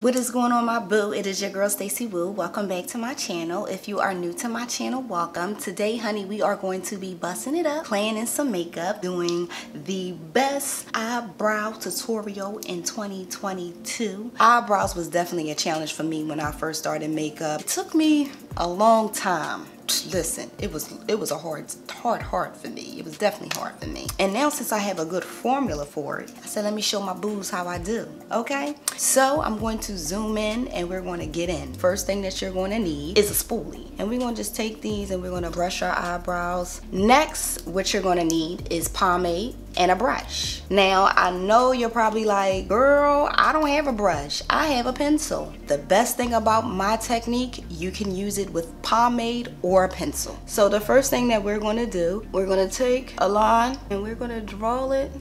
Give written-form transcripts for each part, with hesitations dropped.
What is going on, my boo? It is your girl Stacy Woo. Welcome back to my channel. If you are new to my channel, welcome. Today, honey, we are going to be busting it up, playing in some makeup, doing the best eyebrow tutorial in 2022. Eyebrows was definitely a challenge for me when I first started makeup. It took me a long time. Listen, it was a hard for me. It was definitely hard for me. And now since I have a good formula for it, I said let me show my boos how I do. Okay, so I'm going to zoom in and we're going to get in. First thing that you're going to need is a spoolie, and we're going to just take these and we're going to brush our eyebrows. Next, what you're going to need is pomade and a brush. Now I know you're probably like, girl, I don't have a brush, I have a pencil. The best thing about my technique, you can use it with pomade or a pencil. So the first thing that we're going to do, we're going to take a line and we're going to draw it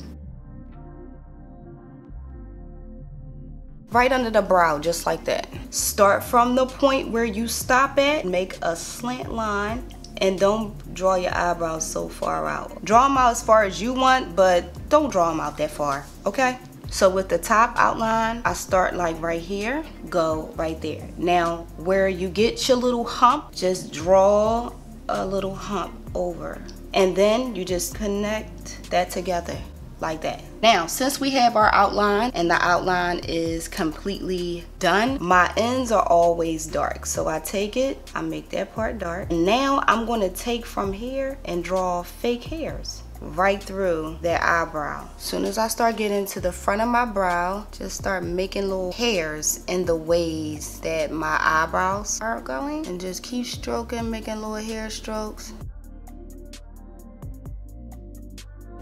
right under the brow, just like that. Start from the point where you stop at, make a slant line, and don't draw your eyebrows so far out. Draw them out as far as you want, but don't draw them out that far, okay? So with the top outline, I start like right here, go right there. Now, where you get your little hump, just draw a little hump over. And then you just connect that together like that. Now, since we have our outline and the outline is completely done, my ends are always dark. So I take it, I make that part dark. And now I'm going to take from here and draw fake hairs right through that eyebrow. As soon as I start getting to the front of my brow, just start making little hairs in the ways that my eyebrows are going, and just keep stroking, making little hair strokes.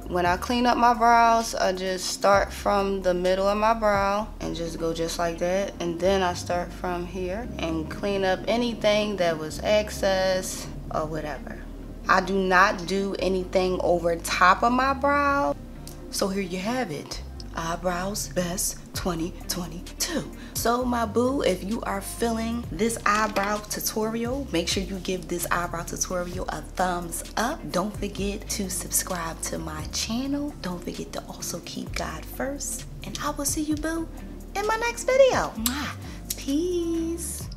When I clean up my brows, I just start from the middle of my brow and just go just like that. And then I start from here and clean up anything that was excess or whatever. I do not do anything over top of my brow. So here you have it. Eyebrows Best 2022. So my boo, if you are feeling this eyebrow tutorial, make sure you give this eyebrow tutorial a thumbs up. Don't forget to subscribe to my channel. Don't forget to also keep God first. And I will see you, boo, in my next video. Mwah. Peace.